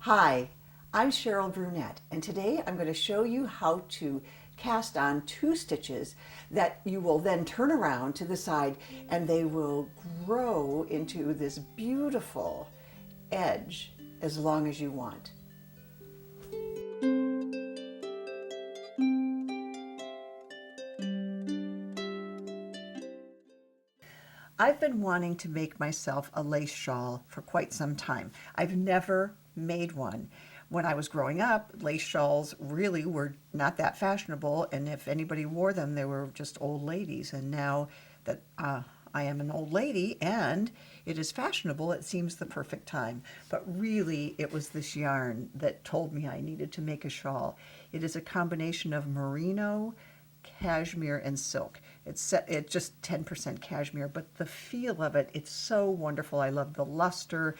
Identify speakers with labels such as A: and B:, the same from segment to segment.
A: Hi, I'm Cheryl Brunette, and today I'm going to show you how to cast on 2 stitches that you will then turn around to the side and they will grow into this beautiful edge as long as you want. I've been wanting to make myself a lace shawl for quite some time. I've never made one. When I was growing up, lace shawls really were not that fashionable, and if anybody wore them, they were just old ladies. And now that I am an old lady and it is fashionable, it seems the perfect time. But really, it was this yarn that told me I needed to make a shawl. It is a combination of merino, cashmere, and silk. It's just 10% cashmere, but the feel of it, it's so wonderful. I love the luster.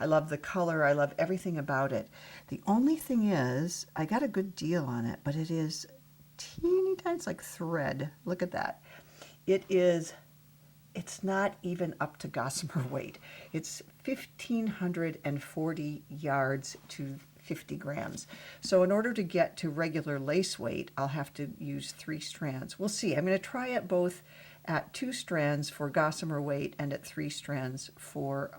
A: I love the color. I love everything about it. The only thing is, I got a good deal on it, but it is teeny tiny. It's like thread. Look at that. It's not even up to gossamer weight. It's 1,540 yards to 50 grams. So in order to get to regular lace weight, I'll have to use 3 strands. We'll see. I'm going to try it both at 2 strands for gossamer weight and at 3 strands for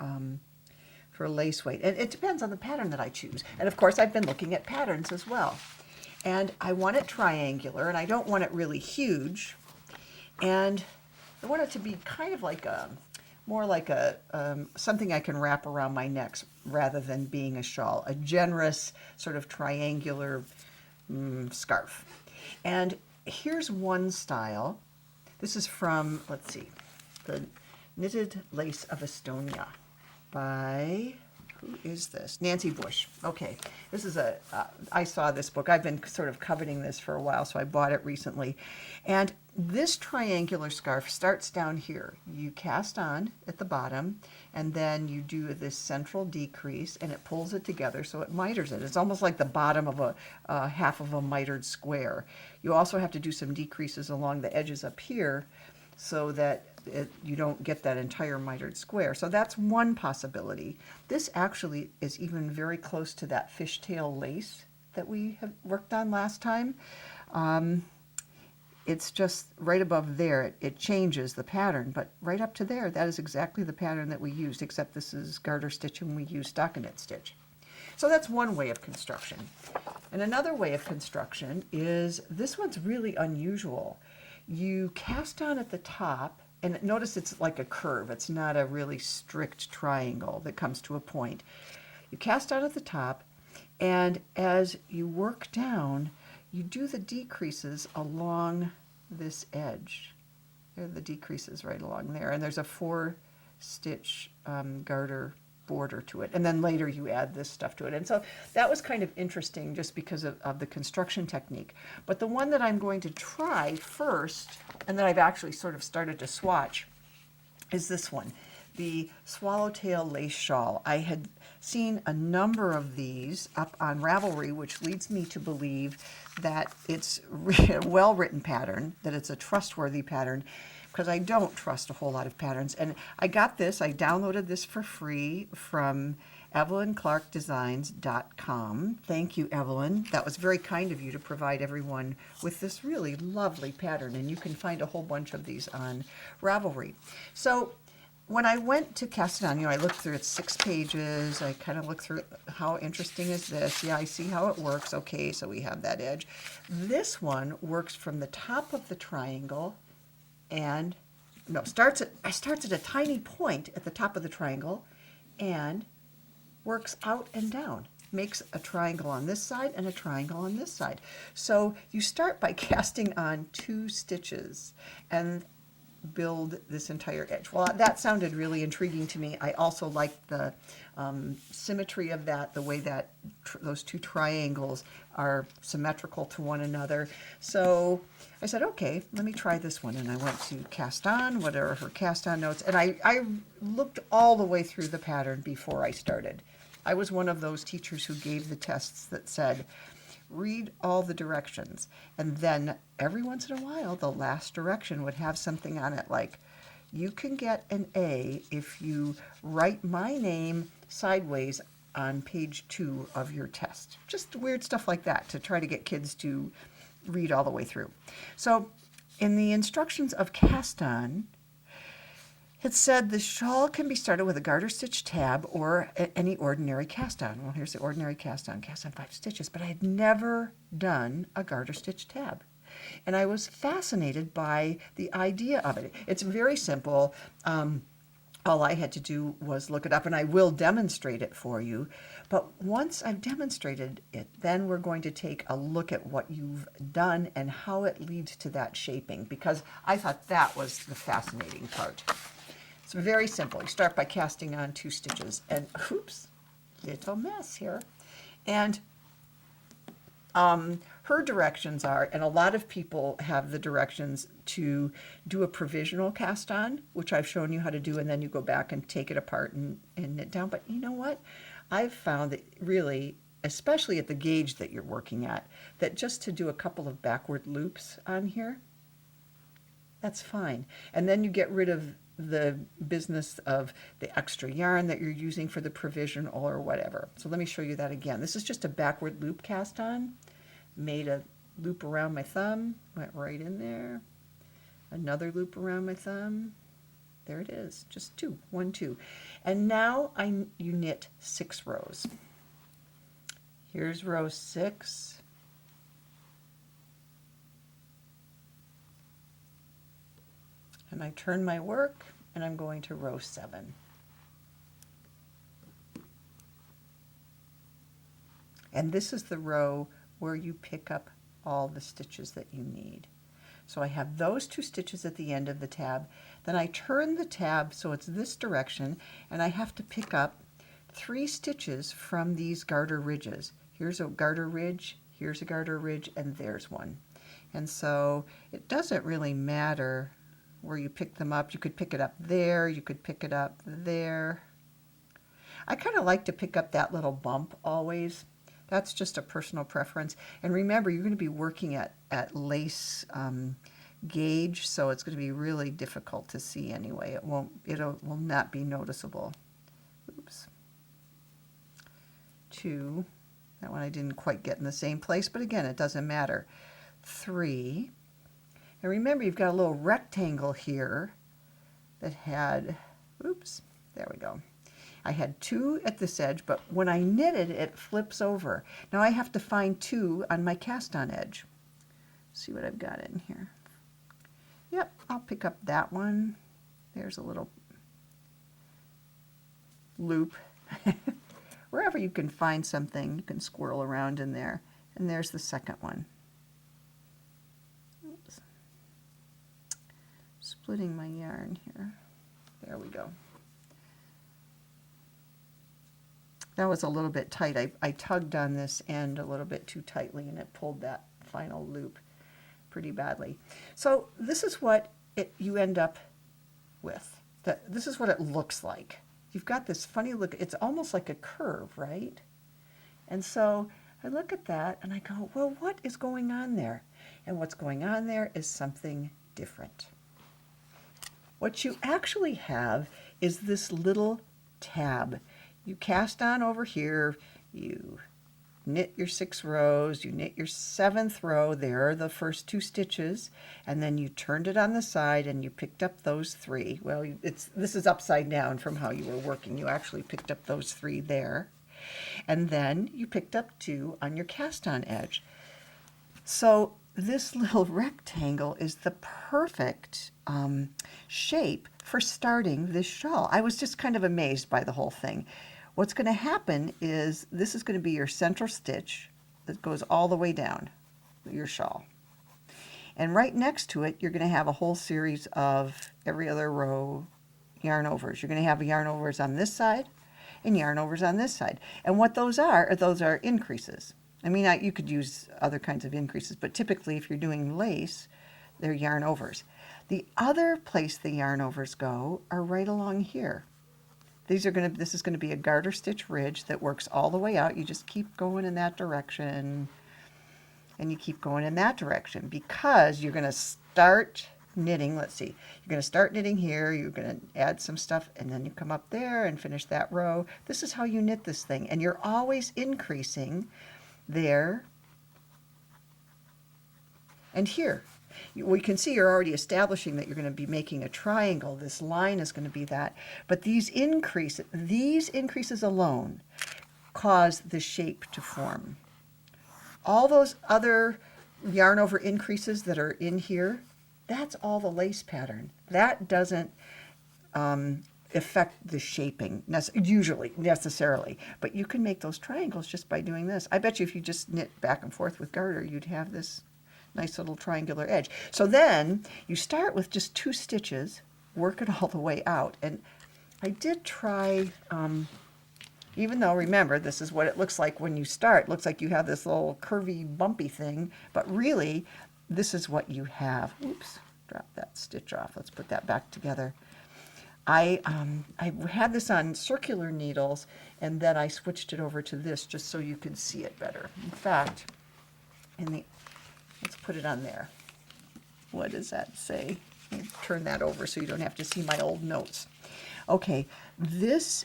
A: lace weight. And it depends on the pattern that I choose. And of course, I've been looking at patterns as well. And I want it triangular, and I don't want it really huge. And I want it to be kind of like more like something I can wrap around my neck rather than being a shawl, a generous sort of triangular scarf. And here's one style. This is from, let's see, the Knitted Lace of Estonia by, who is this? Nancy Bush. Okay, this is I saw this book. I've been sort of coveting this for a while, so I bought it recently. And this triangular scarf starts down here. You cast on at the bottom, and then you do this central decrease, and it pulls it together so it miters it. It's almost like the bottom of a half of a mitered square. You also have to do some decreases along the edges up here so that you don't get that entire mitered square. So that's one possibility. This actually is even very close to that fishtail lace that we have worked on last time. It's just right above there. It changes the pattern, but right up to there, that is exactly the pattern that we used, except this is garter stitch and we use stockinette stitch. So that's one way of construction. And another way of construction is, this one's really unusual. You cast on at the top, and notice it's like a curve. It's not a really strict triangle that comes to a point. You cast on at the top, and as you work down, you do the decreases along this edge. There are the decreases right along there, and there's a 4-stitch garter border to it, and then later you add this stuff to it. And so that was kind of interesting just because of the construction technique. But the one that I'm going to try first, and that I've actually sort of started to swatch, is this one, the Swallowtail Lace Shawl. I had seen a number of these up on Ravelry, which leads me to believe that it's a well-written pattern, that it's a trustworthy pattern, because I don't trust a whole lot of patterns. And I got this, I downloaded this for free from EvelynClarkDesigns.com. Thank you, Evelyn. That was very kind of you to provide everyone with this really lovely pattern, and you can find a whole bunch of these on Ravelry. So when I went to cast it on, I looked through its 6 pages. I kind of looked through how interesting is this. Yeah, I see how it works. Okay, so we have that edge. This one works from the top of the triangle and, no, starts at a tiny point at the top of the triangle and works out and down. Makes a triangle on this side and a triangle on this side. So you start by casting on 2 stitches and build this entire edge. Well, that sounded really intriguing to me. I also liked the symmetry of that, the way that those 2 triangles are symmetrical to one another. So I said, okay, let me try this one. And I went to cast on, what are her cast on notes? And I looked all the way through the pattern before I started. I was one of those teachers who gave the tests that said, read all the directions. And then every once in a while, the last direction would have something on it like, you can get an A if you write my name sideways on page 2 of your test. Just weird stuff like that to try to get kids to read all the way through. So in the instructions of cast on, it said the shawl can be started with a garter stitch tab or any ordinary cast on. Well, here's the ordinary cast on 5 stitches, but I had never done a garter stitch tab. And I was fascinated by the idea of it. It's very simple. All I had to do was look it up, and I will demonstrate it for you. But once I've demonstrated it, then we're going to take a look at what you've done and how it leads to that shaping, because I thought that was the fascinating part. It's very simple. You start by casting on 2 stitches, and oops, little mess here. And her directions are, and a lot of people have the directions to do a provisional cast on, which I've shown you how to do, and then you go back and take it apart and knit down. But you know what? I've found that really, especially at the gauge that you're working at, that just to do a couple of backward loops on here, that's fine. And then you get rid of the business of the extra yarn that you're using for the provisional or whatever. So let me show you that again. This is just a backward loop cast on. Made a loop around my thumb, went right in there. Another loop around my thumb. There it is, just 2, 1, 2. And now you knit 6 rows. Here's row 6. And I turn my work, and I'm going to row 7. And this is the row where you pick up all the stitches that you need. So I have those 2 stitches at the end of the tab. Then I turn the tab so it's this direction, and I have to pick up 3 stitches from these garter ridges. Here's a garter ridge, here's a garter ridge, and there's one. And so it doesn't really matter where you pick them up. You could pick it up there, you could pick it up there. I kind of like to pick up that little bump always. That's just a personal preference. And remember, you're going to be working at lace gauge, so it's going to be really difficult to see anyway. It will not be noticeable. Oops. 2. That one I didn't quite get in the same place, but again, it doesn't matter. 3. And remember, you've got a little rectangle here that had, oops, there we go. I had 2 at this edge, but when I knitted, it flips over. Now I have to find 2 on my cast on edge. See what I've got in here. Yep, I'll pick up that one. There's a little loop. Wherever you can find something, you can squirrel around in there. And there's the second one. Oops. Splitting my yarn here. There we go. That was a little bit tight. I tugged on this end a little bit too tightly, and it pulled that final loop pretty badly. So this is what you end up with. This is what it looks like. You've got this funny look. It's almost like a curve, right? And so I look at that and I go, well, what is going on there? And what's going on there is something different. What you actually have is this little tab. You cast on over here, you knit your 6 rows, you knit your 7th row, there are the first 2 stitches, and then you turned it on the side and you picked up those 3. Well, this is upside down from how you were working. You actually picked up those 3 there. And then you picked up 2 on your cast on edge. So this little rectangle is the perfect shape for starting this shawl. I was just kind of amazed by the whole thing. What's going to happen is this is going to be your central stitch that goes all the way down your shawl. And right next to it, you're going to have a whole series of every other row yarn overs. You're going to have yarn overs on this side and yarn overs on this side. And what those are increases. I mean, you could use other kinds of increases, but typically if you're doing lace, they're yarn overs. The other place the yarn overs go are right along here. This is going to be a garter stitch ridge that works all the way out. You just keep going in that direction, and you keep going in that direction, because you're going to start knitting, let's see, you're going to start knitting here, you're going to add some stuff, and then you come up there and finish that row. This is how you knit this thing, and you're always increasing there and here. We can see you're already establishing that you're going to be making a triangle. This line is going to be that. But these increases alone cause the shape to form. All those other yarn over increases that are in here, that's all the lace pattern. That doesn't affect the shaping necessarily. But you can make those triangles just by doing this. I bet you if you just knit back and forth with garter, you'd have this nice little triangular edge. So then you start with just 2 stitches, work it all the way out. And I did try, even though, remember, this is what it looks like when you start. It looks like you have this little curvy, bumpy thing, but really, this is what you have. Oops, drop that stitch off. Let's put that back together. I had this on circular needles, and then I switched it over to this just so you could see it better. In fact, let's put it on there. What does that say? Turn that over so you don't have to see my old notes. Okay, that's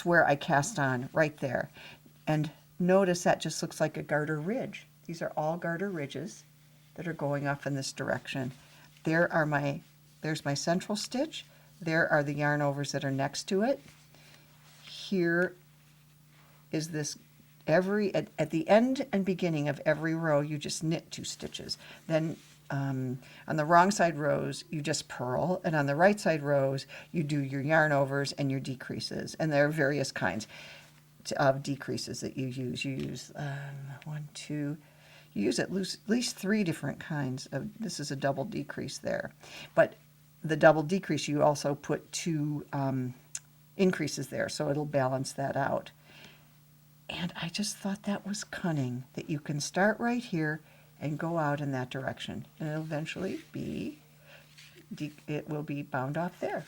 A: where I cast on, right there. And notice that just looks like a garter ridge. These are all garter ridges that are going off in this direction. There's my central stitch. There are the yarn overs that are next to it. Here is this. At the end and beginning of every row, you just knit 2 stitches. Then on the wrong side rows, you just purl, and on the right side rows, you do your yarn overs and your decreases. And there are various kinds of decreases that you use. You use you use at least 3 different kinds of. This is a double decrease there, but the double decrease, you also put 2 increases there, so it'll balance that out. And I just thought that was cunning, that you can start right here and go out in that direction. And it'll eventually it will be bound off there.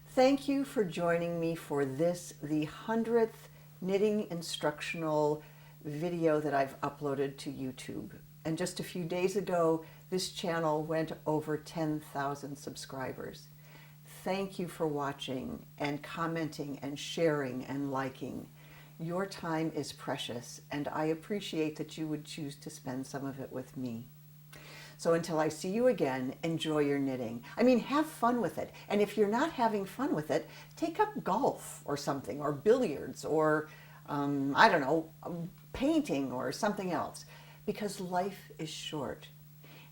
A: Thank you for joining me for this, the 100th knitting instructional video that I've uploaded to YouTube. And just a few days ago, this channel went over 10,000 subscribers. Thank you for watching and commenting and sharing and liking. Your time is precious, and I appreciate that you would choose to spend some of it with me. So until I see you again, enjoy your knitting. I mean, have fun with it. And if you're not having fun with it, take up golf or something, or billiards, or I don't know, painting or something else. Because life is short.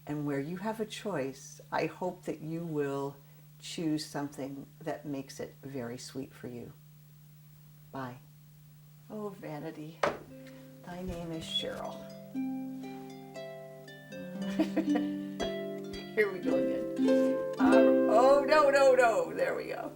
A: And where you have a choice, I hope that you will choose something that makes it very sweet for you. Bye. Oh, vanity, thy name is Cheryl. Here we go again. Oh, no, there we go.